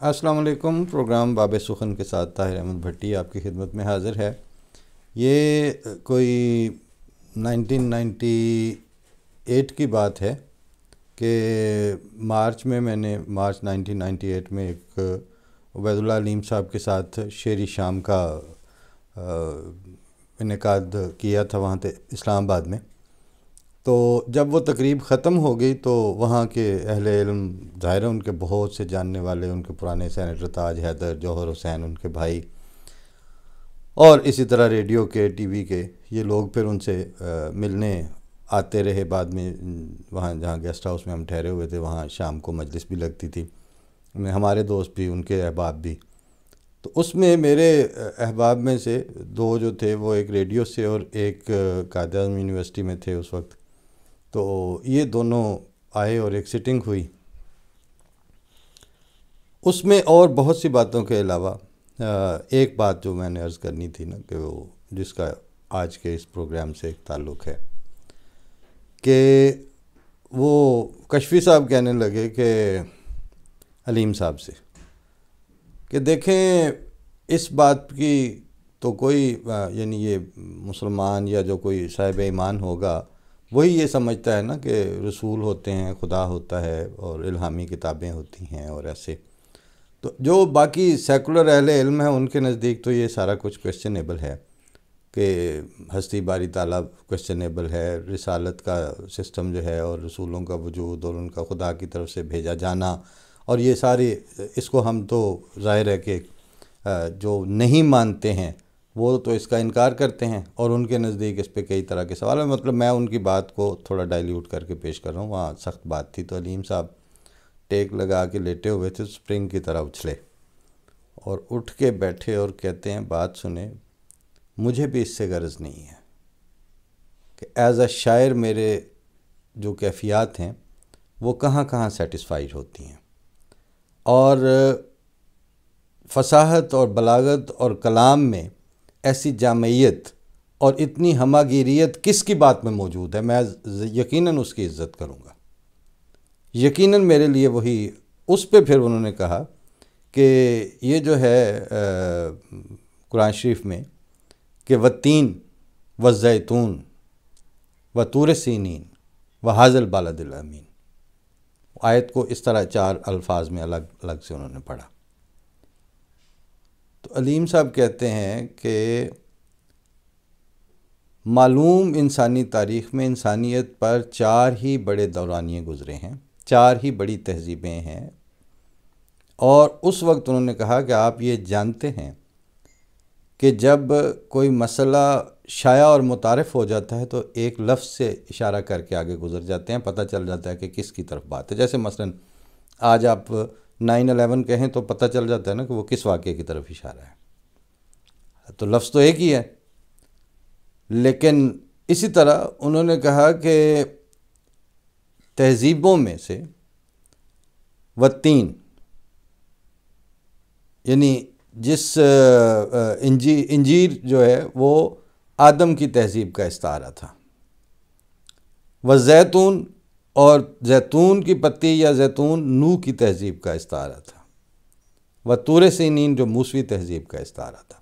السلام علیکم۔ پروگرام باب سخن کے ساتھ طاہر احمد بھٹی آپ کی خدمت میں حاضر ہے۔ یہ کوئی 1998 کی بات ہے کہ مارچ 1998 میں ایک عبید اللہ علیم صاحب کے ساتھ شعری شام کا انعقاد کیا تھا وہاں اسلام آباد میں۔ تو جب وہ تقریب ختم ہو گئی تو وہاں کے اہل علم، ظاہر ہے ان کے بہت سے جاننے والے، ان کے پرانے سینیٹر تاج حیدر، جوہر حسین ان کے بھائی، اور اسی طرح ریڈیو کے، ٹی وی کے یہ لوگ پھر ان سے ملنے آتے رہے۔ بعد میں وہاں جہاں گیسٹ ہاؤس میں ہم ٹھہرے ہوئے تھے وہاں شام کو مجلس بھی لگتی تھی، ہمارے دوست بھی، ان کے احباب بھی۔ تو اس میں میرے احباب میں سے دو جو تھے وہ ایک ریڈیو سے اور ایک قائد اعظم یونیورسٹی میں تھے اس وقت۔ تو یہ دونوں آئے اور ایک سٹنگ ہوئی۔ اس میں اور بہت سی باتوں کے علاوہ ایک بات جو میں نے عرض کرنی تھی نا، کہ وہ جس کا آج کے اس پروگرام سے ایک تعلق ہے، کہ وہ کشفی صاحب کہنے لگے کہ علیم صاحب سے کہ دیکھیں اس بات کی تو کوئی یعنی یہ مسلمان یا جو کوئی صاحب ایمان ہوگا وہی یہ سمجھتا ہے نا کہ رسول ہوتے ہیں، خدا ہوتا ہے اور الہامی کتابیں ہوتی ہیں اور ایسے۔ تو جو باقی سیکولر اہل علم ہیں ان کے نزدیک تو یہ سارا کچھ کویسچنیبل ہے، کہ ہستی باری تعالیٰ کویسچنیبل ہے، رسالت کا سسٹم جو ہے اور رسولوں کا وجود اور ان کا خدا کی طرف سے بھیجا جانا، اور یہ سارے اس کو ہم تو ظاہر ہے کہ جو نہیں مانتے ہیں وہ تو اس کا انکار کرتے ہیں، اور ان کے نزدیک اس پہ کئی طرح کے سوال ہیں۔ مطلب میں ان کی بات کو تھوڑا ڈائلیوٹ کر کے پیش کر رہا ہوں، وہاں سخت بات تھی۔ تو علیم صاحب ٹیک لگا کے لیٹے ہوئے تھے، سپرنگ کی طرح اچھلے اور اٹھ کے بیٹھے اور کہتے ہیں بات سنیں، مجھے بھی اس سے غرض نہیں ہے کہ ایز اے شاعر میرے جو کیفیات ہیں وہ کہاں کہاں سیٹسفائیڈ ہوتی ہیں، اور فصاحت اور بلاغت اور کلام میں ایسی جامعیت اور اتنی ہماگیریت کس کی بات میں موجود ہے، میں یقیناً اس کی عزت کروں گا، یقیناً میرے لیے وہی۔ اس پہ پھر انہوں نے کہا کہ یہ جو ہے قرآن شریف میں کہ والتین والزیتون وطور سینین وہذا البلد الامین، آیت کو اس طرح 4 الفاظ میں الگ الگ سے انہوں نے پڑھا۔ تو علیم صاحب کہتے ہیں کہ معلوم انسانی تاریخ میں انسانیت پر 4 ہی بڑے دورانیے گزرے ہیں، 4 ہی بڑی تہذیبیں ہیں، اور اس وقت انہوں نے کہا کہ آپ یہ جانتے ہیں کہ جب کوئی مسئلہ شائع اور متعارف ہو جاتا ہے تو ایک لفظ سے اشارہ کر کے آگے گزر جاتے ہیں، پتہ چل جاتا ہے کہ کس کی طرف بات ہے۔ جیسے مثلا آج آپ 9/11 کہیں تو پتہ چل جاتا ہے نا کہ وہ کس واقعے کی طرف اشارہ ہے، تو لفظ تو ایک ہی ہے۔ لیکن اسی طرح انہوں نے کہا کہ تہذیبوں میں سے والتین، یعنی جس انجیر جو ہے وہ آدم کی تہذیب کا استعارہ تھا، والزیتون، اور زیتون کی پتی یا زیتون نوح کی تہذیب کا استعارہ تھا، وطور سینین جو موسوی تہذیب کا استعارہ تھا،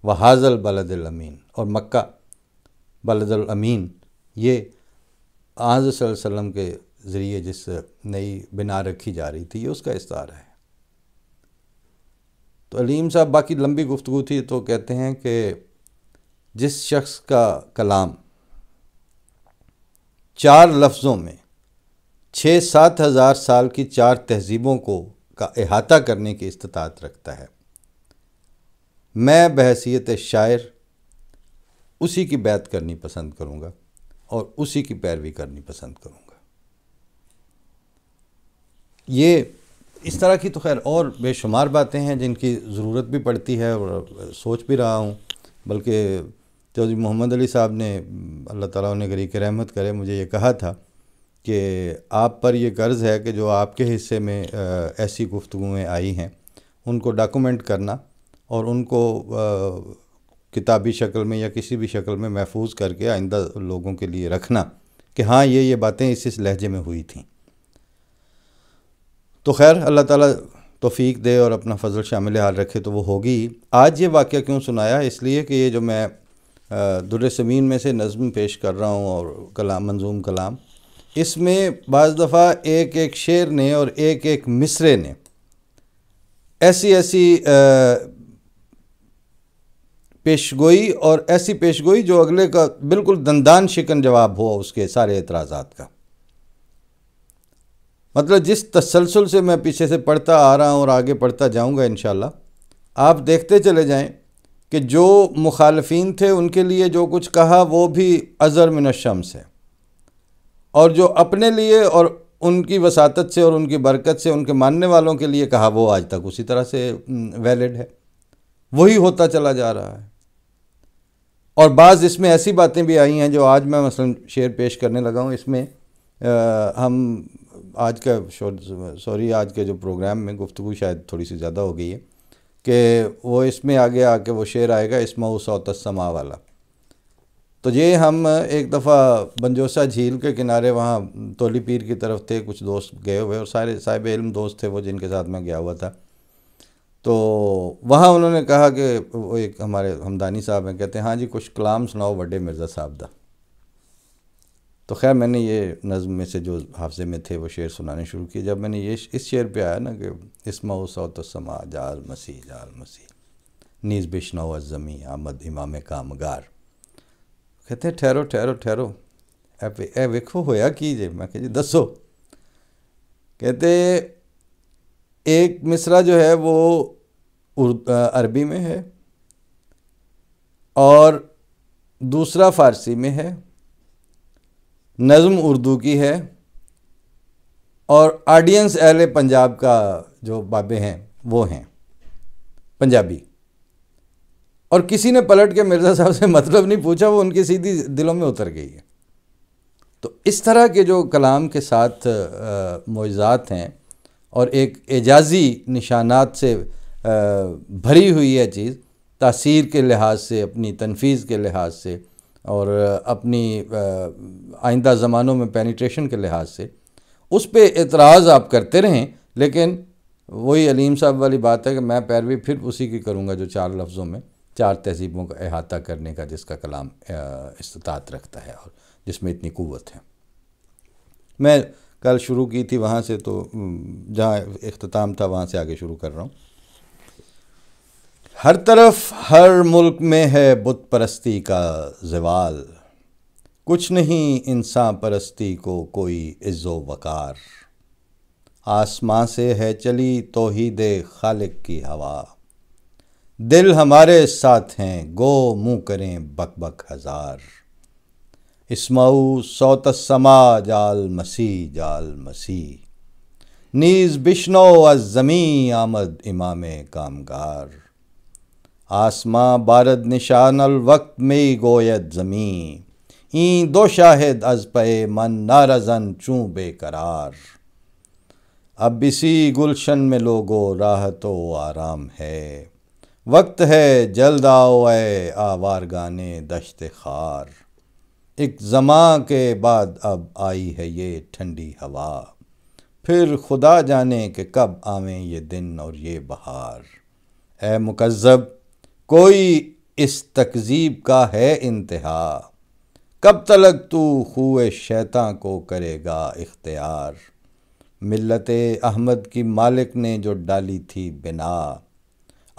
وہذا البلد الامین، اور مکہ بلد الامین یہ آن صلی اللہ علیہ وسلم کے ذریعے جس نئی بنا رکھی جا رہی تھی یہ اس کا استعارہ ہے۔ تو علیم صاحب، باقی لمبی گفتگو تھی، تو کہتے ہیں کہ جس شخص کا کلام 4 لفظوں میں 6-7 ہزار سال کی 4 تہذیبوں کا احاطہ کرنے کی استطاعت رکھتا ہے، میں بحیثیت شاعر اسی کی بیعت کرنی پسند کروں گا اور اسی کی پیروی کرنی پسند کروں گا۔ یہ اس طرح کی تو خیر اور بے شمار باتیں ہیں جن کی ضرورت بھی پڑتی ہے، اور سوچ بھی رہا ہوں، بلکہ چودھری محمد علی صاحب نے، اللہ تعالیٰ انہیں غریق رحمت کرے، مجھے یہ کہا تھا کہ آپ پر یہ قرض ہے کہ جو آپ کے حصے میں ایسی گفتگویں آئی ہیں ان کو ڈاکومنٹ کرنا اور ان کو کتابی شکل میں یا کسی بھی شکل میں محفوظ کر کے آئندہ لوگوں کے لیے رکھنا کہ ہاں یہ باتیں اس لہجے میں ہوئی تھیں۔ تو خیر اللہ تعالیٰ توفیق دے اور اپنا فضل شامل حال رکھے تو وہ ہوگی۔ آج یہ واقعہ کیوں سنایا؟ اس لیے کہ یہ جو میں در سمین میں سے نظم پیش کر رہا ہوں اور کلام، منظوم کلام، اس میں بعض دفعہ ایک ایک شعر نے اور ایک ایک مصرے نے ایسی پیشگوئی اور ایسی پیشگوئی جو اگلے کا بالکل دندان شکن جواب ہوا اس کے سارے اعتراضات کا۔ مطلب جس تسلسل سے میں پیچھے سے پڑھتا آ رہا ہوں اور آگے پڑھتا جاؤں گا انشاءاللہ، آپ دیکھتے چلے جائیں کہ جو مخالفین تھے ان کے لیے جو کچھ کہا وہ بھی ازر من الشمس ہے، اور جو اپنے لیے اور ان کی وساطت سے اور ان کی برکت سے ان کے ماننے والوں کے لیے کہا وہ آج تک اسی طرح سے ویلڈ ہے، وہی ہوتا چلا جا رہا ہے۔ اور بعض اس میں ایسی باتیں بھی آئی ہیں جو آج میں مثلا شعر پیش کرنے لگا ہوں، اس میں ہم آج کے جو پروگرام میں گفتگو شاید تھوڑی سی زیادہ ہو گئی ہے کہ وہ اس میں آگے آ کے وہ شعر آئے گا اسمعوا صوت السماء والا۔ تو یہ ہم ایک دفعہ بنجوسا جھیل کے کنارے وہاں تولی پیر کی طرف تھے، کچھ دوست گئے ہوئے اور سارے صاحب علم دوست تھے وہ جن کے ساتھ میں گیا ہوا تھا۔ تو وہاں انہوں نے کہا کہ وہ ایک ہمارے ہمدانی صاحب ہیں، کہتے ہیں ہاں جی کچھ کلام سناؤ بڑے مرزا صاحب دا۔ تو خیر میں نے یہ نظم میں سے جو حافظے میں تھے وہ شعر سنانے شروع کیے۔ جب میں نے یہ اس شعر پہ آیا نا کہ اسمعوا صوت السماء جاء المسیح نیز بشنو الزمی آمد امام کامگار، کہتے ہیں ٹھہرو اے ویکھو ہویا کیجئے؟ میں کہ جی دسو۔ کہتے ایک مصرع جو ہے وہ عربی میں ہے اور دوسرا فارسی میں ہے، نظم اردو کی ہے، اور آڈینس اہل پنجاب کا جو بابے ہیں وہ ہیں پنجابی، اور کسی نے پلٹ کے مرزا صاحب سے مطلب نہیں پوچھا، وہ ان کی سیدھی دلوں میں اتر گئی ہے۔ تو اس طرح کے جو کلام کے ساتھ معجزات ہیں اور ایک اعجازی نشانات سے بھری ہوئی ہے چیز، تاثیر کے لحاظ سے، اپنی تنفیذ کے لحاظ سے اور اپنی آئندہ زمانوں میں پینیٹریشن کے لحاظ سے، اس پہ اعتراض آپ کرتے رہیں، لیکن وہی علیم صاحب والی بات ہے کہ میں پیروی پھر اسی کی کروں گا جو 4 لفظوں میں 4 تہذیبوں کا احاطہ کرنے کا جس کا کلام استطاعت رکھتا ہے اور جس میں اتنی قوت ہے۔ میں کل شروع کی تھی وہاں سے، تو جہاں اختتام تھا وہاں سے آگے شروع کر رہا ہوں۔ ہر طرف ہر ملک میں ہے بت پرستی کا زوال، کچھ نہیں انسان پرستی کو کوئی عز و وقار، آسماں سے ہے چلی توحید خالق کی ہوا، دل ہمارے ساتھ ہیں گو منہ کریں بک بک ہزار، اسمعوا صوت السماء جاء المسیح نیز بشنو الزمی آمد امام کامگار، آسماں بارد نشان الوقت میں گوید زمین، این دو شاہد از پے من نارزن چوں بے قرار، اب اسی گلشن میں لوگو راحت و آرام ہے، وقت ہے جلد آؤ اے آوارگانے دشت خار، ایک زماں کے بعد اب آئی ہے یہ ٹھنڈی ہوا، پھر خدا جانے کہ کب آویں یہ دن اور یہ بہار، اے مکذب کوئی اس تکذیب کا ہے انتہا، کب تلک تو خوئے شیطاں کو کرے گا اختیار، ملت احمد کی مالک نے جو ڈالی تھی بنا،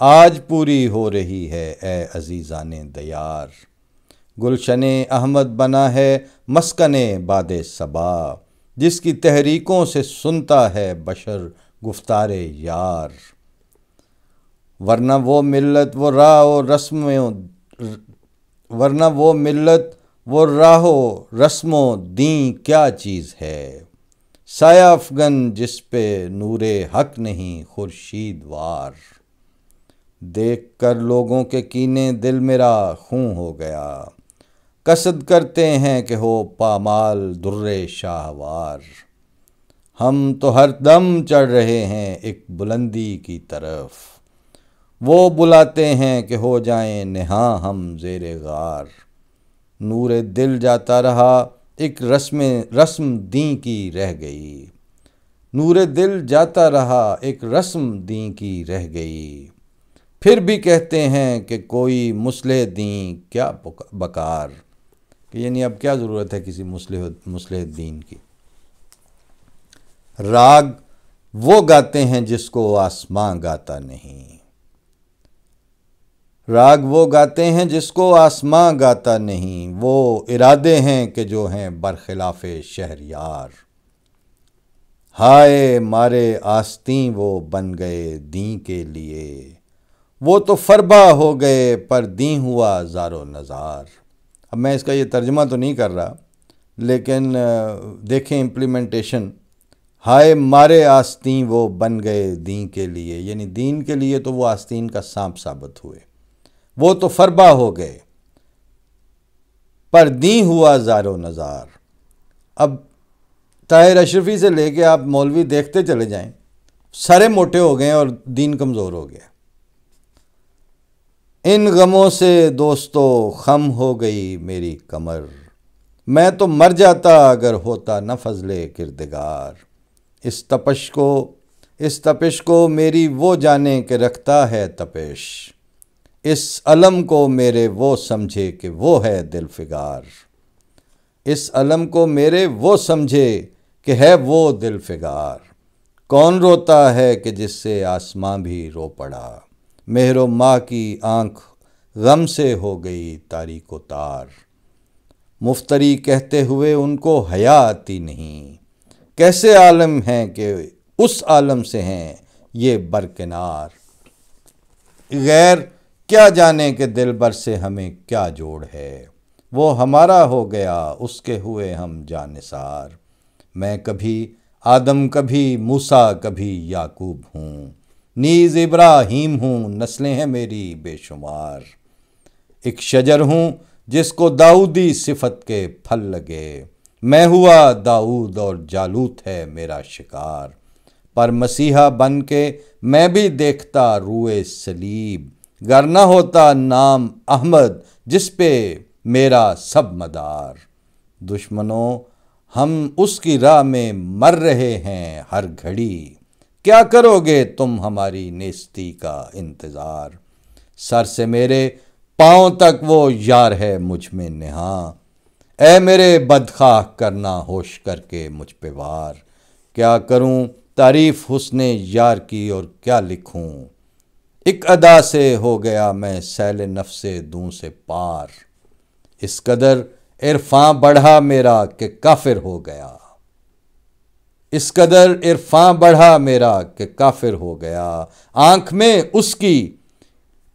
آج پوری ہو رہی ہے اے عزیزان دیار، گلشن احمد بنا ہے مسکن باد صبا، جس کی تحریکوں سے سنتا ہے بشر گفتار یار، ورنہ وہ ملت وہ راہ و رسم و دین کیا چیز ہے، سایہ افغن جس پہ نور حق نہیں خورشید وار، دیکھ کر لوگوں کے کینے دل میرا خون ہو گیا، قصد کرتے ہیں کہ ہو پامال در شاہوار، ہم تو ہر دم چڑھ رہے ہیں ایک بلندی کی طرف، وہ بلاتے ہیں کہ ہو جائیں نہاں ہم زیر غار، نور دل جاتا رہا ایک رسم دین کی رہ گئی، نور دل جاتا رہا ایک رسم دین کی رہ گئی، پھر بھی کہتے ہیں کہ کوئی مصلح دین کیا بکار، کہ یعنی اب کیا ضرورت ہے کسی مصلح دین کی۔ راگ وہ گاتے ہیں جس کو آسماں گاتا نہیں، راگ وہ گاتے ہیں جس کو آسماں گاتا نہیں، وہ ارادے ہیں کہ جو ہیں برخلاف شہریار۔ ہائے مارے آستیں وہ بن گئے دین کے لیے، وہ تو فربا ہو گئے پر دین ہوا زار و نزار۔ اب میں اس کا یہ ترجمہ تو نہیں کر رہا، لیکن دیکھیں امپلیمنٹیشن۔ ہائے مارے آستین وہ بن گئے دین کے لیے، یعنی دین کے لیے تو وہ آستین کا سانپ ثابت ہوئے، وہ تو فربا ہو گئے پر دین ہوا زار و نزار۔ اب طاہر اشرفی سے لے کے آپ مولوی دیکھتے چلے جائیں، سارے موٹے ہو گئے اور دین کمزور ہو گیا۔ ان غموں سے دوستو خم ہو گئی میری کمر، میں تو مر جاتا اگر ہوتا نہ فضل کردگار۔ اس تپش کو میری وہ جانے کہ رکھتا ہے تپش، اس علم کو میرے وہ سمجھے کہ وہ ہے دل فگار۔ اس علم کو میرے وہ سمجھے کہ ہے وہ دل فگار۔ کون روتا ہے کہ جس سے آسماں بھی رو پڑا، مہر و ماہ کی آنکھ غم سے ہو گئی تاریک و تار۔ مفتری کہتے ہوئے ان کو حیا آتی نہیں، کیسے عالم ہیں کہ اس عالم سے ہیں یہ برکنار۔ غیر کیا جانے کہ دل بر سے ہمیں کیا جوڑ ہے، وہ ہمارا ہو گیا اس کے ہوئے ہم جانثار۔ میں کبھی آدم کبھی موسیٰ کبھی یعقوب ہوں، نیز ابراہیم ہوں نسلیں ہیں میری بے شمار۔ ایک شجر ہوں جس کو داؤدی صفت کے پھل لگے، میں ہوا داؤد اور جالوت ہے میرا شکار۔ پر مسیحا بن کے میں بھی دیکھتا روئے صلیب، گر نہ ہوتا نام احمد جس پہ میرا سب مدار۔ دشمنوں ہم اس کی راہ میں مر رہے ہیں ہر گھڑی، کیا کرو گے تم ہماری نیستی کا انتظار۔ سر سے میرے پاؤں تک وہ یار ہے مجھ میں نہاں، اے میرے بدخواہ کرنا ہوش کر کے مجھ پہ وار۔ کیا کروں تعریف حسن یار کی اور کیا لکھوں، ایک ادا سے ہو گیا میں سیل نفس دوں سے پار۔ اس قدر عرفاں بڑھا میرا کہ کافر ہو گیا، اس قدر عرفاں بڑھا میرا کہ کافر ہو گیا۔ آنکھ میں اس کی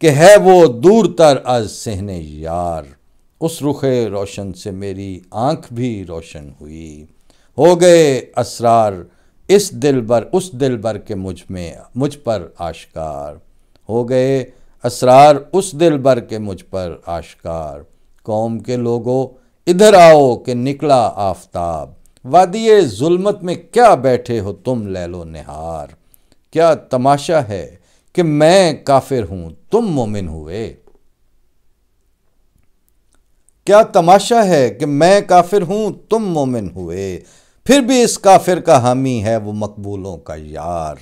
کہ ہے وہ دور تر از صحن یار، اس رخ روشن سے میری آنکھ بھی روشن ہوئی۔ ہو گئے اسرار اس دل بر کے مجھ پر آشکار، ہو گئے اسرار اس دل بر کے مجھ پر آشکار۔ قوم کے لوگوں ادھر آؤ کہ نکلا آفتاب، وادی ظلمت میں کیا بیٹھے ہو تم لیل و نہار۔ کیا تماشا ہے کہ میں کافر ہوں تم مومن ہوئے، کیا تماشا ہے کہ میں کافر ہوں تم مومن ہوئے، پھر بھی اس کافر کا حامی ہے وہ مقبولوں کا یار۔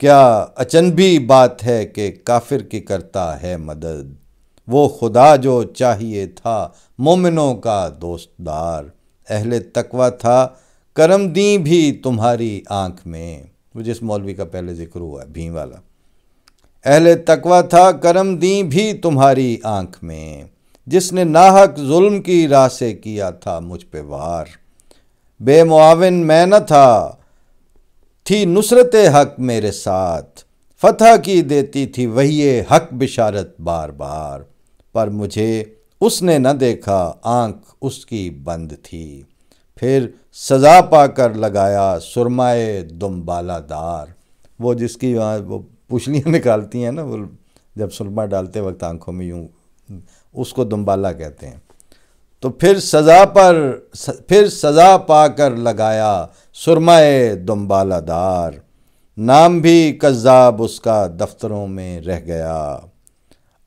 کیا اچنبھی بات ہے کہ کافر کی کرتا ہے مدد، وہ خدا جو چاہیے تھا مومنوں کا دوست دار۔ اہل تقویٰ تھا کرم دیں بھی تمہاری آنکھ میں، وہ جس مولوی کا پہلے ذکر ہوا ہے بھیں والا۔ اہل تقویٰ تھا کرم دیں بھی تمہاری آنکھ میں، جس نے ناحق ظلم کی راہ سے کیا تھا مجھ پہ وار۔ بے معاون میں نہ تھا تھی نصرت حق میرے ساتھ، فتح کی دیتی تھی وہی حق بشارت بار بار۔ پر مجھے اس نے نہ دیکھا آنکھ اس کی بند تھی، پھر سزا پا کر لگایا سرمائے دمبالہ دار۔ وہ جس کی وہ پوچھلیاں نکالتی ہیں نا، وہ جب سرما ڈالتے وقت آنکھوں میں یوں، اس کو دمبالہ کہتے ہیں۔ تو پھر سزا پا کر لگایا سرمائے دمبالہ دار، نام بھی کذاب اس کا دفتروں میں رہ گیا،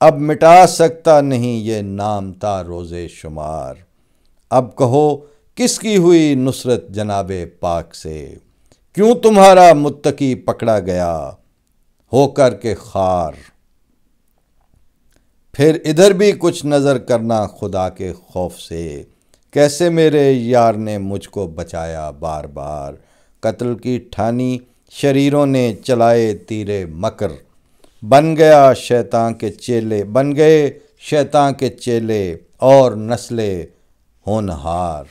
اب مٹا سکتا نہیں یہ نام تا روز شمار۔ اب کہو کس کی ہوئی نصرت جناب پاک سے، کیوں تمہارا متقی پکڑا گیا ہو کر کے خار؟ پھر ادھر بھی کچھ نظر کرنا خدا کے خوف سے، کیسے میرے یار نے مجھ کو بچایا بار بار۔ قتل کی ٹھانی شریروں نے چلائے تیرے مکر، بن گئے شیطان کے چیلے اور نسلے ہونہار۔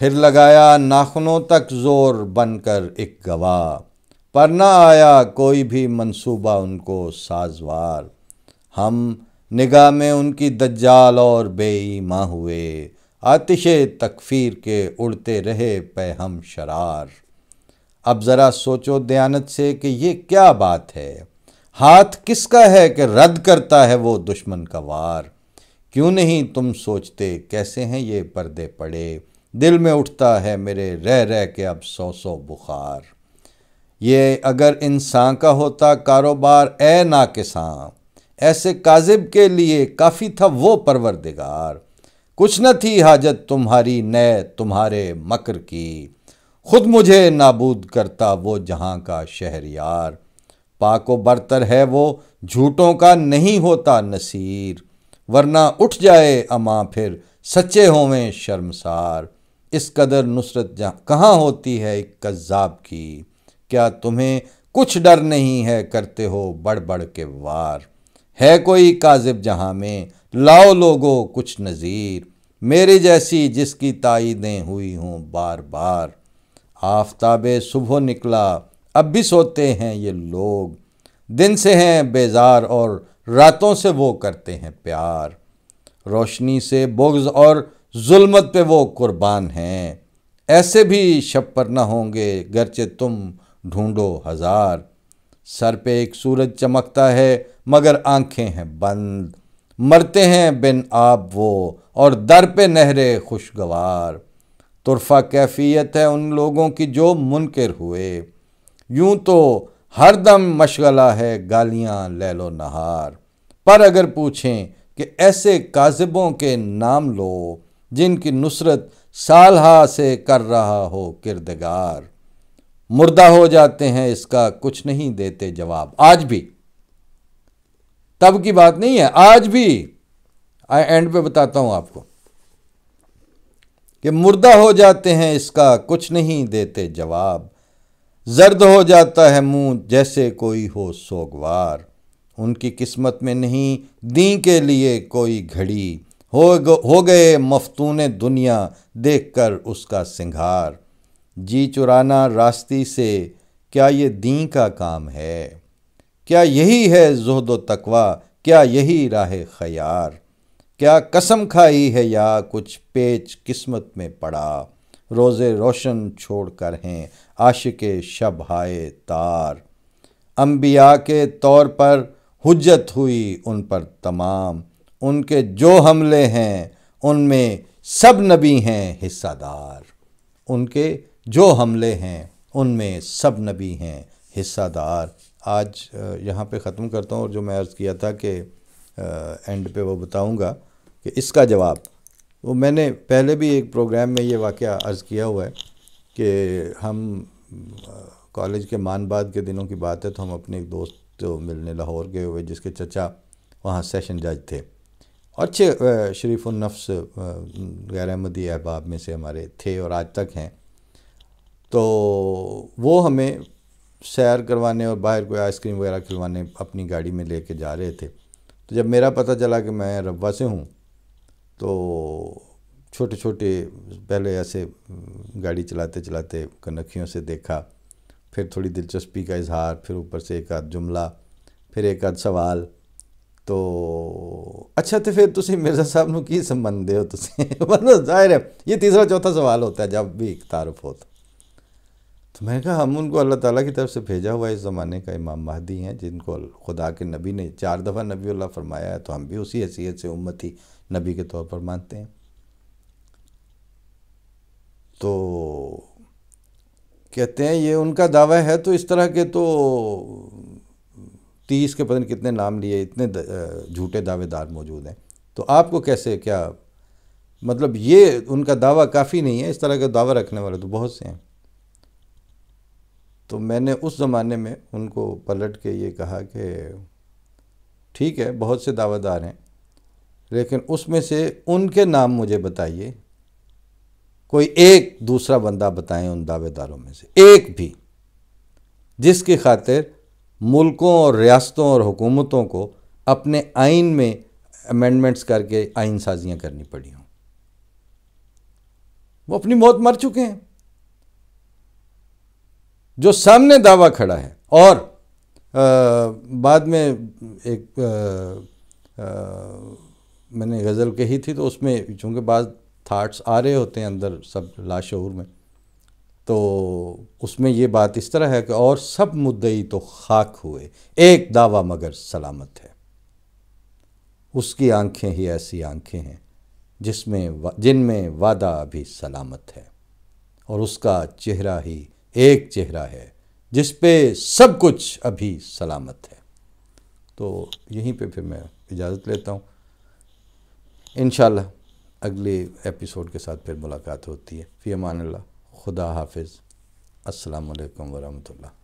پھر لگایا ناخنوں تک زور بن کر ایک گواہ، پر نہ آیا کوئی بھی منصوبہ ان کو سازوار۔ ہم نگاہ میں ان کی دجال اور بے ایمان ہوئے، آتش تکفیر کے اڑتے رہے پہ ہم شرار۔ اب ذرا سوچو دیانت سے کہ یہ کیا بات ہے، ہاتھ کس کا ہے کہ رد کرتا ہے وہ دشمن کا وار؟ کیوں نہیں تم سوچتے کیسے ہیں یہ پردے پڑے، دل میں اٹھتا ہے میرے رہ رہ کے اب سو بخار۔ یہ اگر انسان کا ہوتا کاروبار اے ناکساں، ایسے کاذب کے لیے کافی تھا وہ پروردگار۔ کچھ نہ تھی حاجت تمہاری نئے تمہارے مکر کی، خود مجھے نابود کرتا وہ جہاں کا شہریار۔ پاک و برتر ہے وہ جھوٹوں کا نہیں ہوتا نصیر، ورنہ اٹھ جائے اماں پھر سچے ہوئیں شرمسار۔ اس قدر نصرت کہاں ہوتی ہے ایک کذاب کی، کیا تمہیں کچھ ڈر نہیں ہے کرتے ہو بڑھ بڑھ کے وار؟ ہے کوئی کاذب جہاں میں لاؤ لوگو کچھ نظیر، میرے جیسی جس کی تائیدیں ہوئی ہوں بار بار۔ آفتاب صبح نکلا اب بھی سوتے ہیں یہ لوگ، دن سے ہیں بیزار اور راتوں سے وہ کرتے ہیں پیار۔ روشنی سے بغض اور ظلمت پہ وہ قربان ہیں، ایسے بھی شب پر نہ ہوں گے گرچہ تم ڈھونڈو ہزار۔ سر پہ ایک سورج چمکتا ہے مگر آنکھیں ہیں بند، مرتے ہیں بن آب وہ اور در پہ نہرے خوشگوار۔ طرفہ کیفیت ہے ان لوگوں کی جو منکر ہوئے، یوں تو ہر دم مشغلہ ہے گالیاں لیل و نہار۔ پر اگر پوچھیں کہ ایسے کاذبوں کے نام لو جن کی نصرت سالہا سے کر رہا ہو کردگار، مردہ ہو جاتے ہیں اس کا کچھ نہیں دیتے جواب۔ آج بھی، تب کی بات نہیں ہے، آج بھی اینڈ پہ بتاتا ہوں آپ کو کہ مردہ ہو جاتے ہیں اس کا کچھ نہیں دیتے جواب، زرد ہو جاتا ہے منہ جیسے کوئی ہو سوگوار۔ ان کی قسمت میں نہیں دین کے لیے کوئی گھڑی، ہو گئے مفتون دنیا دیکھ کر اس کا سنگھار۔ جی چرانا راستی سے کیا یہ دین کا کام ہے؟ کیا یہی ہے زہد و تقوی؟ کیا یہی راہ خیار؟ کیا قسم کھائی ہے یا کچھ پیچ قسمت میں پڑا، روزے روشن چھوڑ کر ہیں عاشق شب ہائے تار۔ انبیاء کے طور پر حجت ہوئی ان پر تمام، ان کے جو حملے ہیں ان میں سب نبی ہیں حصہ دار۔ ان کے جو حملے ہیں ان میں سب نبی ہیں حصہ دار۔ آج یہاں پہ ختم کرتا ہوں، اور جو میں عرض کیا تھا کہ اینڈ پہ وہ بتاؤں گا کہ اس کا جواب، وہ میں نے پہلے بھی ایک پروگرام میں یہ واقعہ عرض کیا ہوا ہے کہ ہم کالج کے مان بعد کے دنوں کی بات ہے، تو ہم اپنے ایک دوست جو ملنے لاہور گئے ہوئے جس کے چچا وہاں سیشن جج تھے، اور اچھے شریف النفس غیر احمدی احباب میں سے ہمارے تھے اور آج تک ہیں۔ تو وہ ہمیں سیر کروانے اور باہر کوئی آئس کریم وغیرہ کھلوانے اپنی گاڑی میں لے کے جا رہے تھے۔ تو جب میرا پتہ چلا کہ میں ربوہ سے ہوں، تو چھوٹے چھوٹے پہلے ایسے گاڑی چلاتے چلاتے کنکھیوں سے دیکھا، پھر تھوڑی دلچسپی کا اظہار، پھر اوپر سے ایک آدھ جملہ، پھر ایک آدھ سوال۔ تو اچھا تو پھر تسی مرزا صاحب نو کی سمبند دے ہو تسی؟ مطلب ظاہر ہے یہ تیسرا چوتھا سوال ہوتا ہے جب بھی ایک تعارف ہوتا۔ تو میں نے کہا ہم ان کو اللہ تعالیٰ کی طرف سے بھیجا ہوا اس زمانے کا امام مہدی ہیں، جن کو خدا کے نبی نے 4 دفعہ نبی اللہ فرمایا ہے، تو ہم بھی اسی حیثیت سے امتی نبی کے طور پر مانتے ہیں۔ تو کہتے ہیں یہ ان کا دعویٰ ہے، تو اس طرح کے تو 30 کے پتہ نہیں کتنے نام لیے، اتنے جھوٹے دعوے دار موجود ہیں، تو آپ کو کیسے کیا مطلب یہ ان کا دعویٰ کافی نہیں ہے، اس طرح کا دعویٰ رکھنے والے تو بہت سے ہیں۔ تو میں نے اس زمانے میں ان کو پلٹ کے یہ کہا کہ ٹھیک ہے بہت سے دعویٰ دار ہیں، لیکن اس میں سے ان کے نام مجھے بتائیے، کوئی ایک دوسرا بندہ بتائیں ان دعوے داروں میں سے ایک بھی جس کی خاطر ملکوں اور ریاستوں اور حکومتوں کو اپنے آئین میں امینڈمنٹس کر کے آئین سازیاں کرنی پڑی ہوں۔ وہ اپنی موت مر چکے ہیں۔ جو سامنے دعویٰ کھڑا ہے، اور بعد میں ایک میں نے غزل کہی تھی تو اس میں چونکہ بعض تھاٹس آ رہے ہوتے ہیں اندر سب لاشعور میں، تو اس میں یہ بات اس طرح ہے کہ اور سب مدعی تو خاک ہوئے، ایک دعویٰ مگر سلامت ہے، اس کی آنکھیں ہی ایسی آنکھیں ہیں جن میں وعدہ ابھی سلامت ہے، اور اس کا چہرہ ہی ایک چہرہ ہے جس پہ سب کچھ ابھی سلامت ہے۔ تو یہیں پہ پھر میں اجازت لیتا ہوں، انشاءاللہ اگلے ایپیسوڈ کے ساتھ پھر ملاقات ہوتی ہے۔ فی امان اللہ، خدا حافظ، السلام علیکم ورحمۃ اللہ۔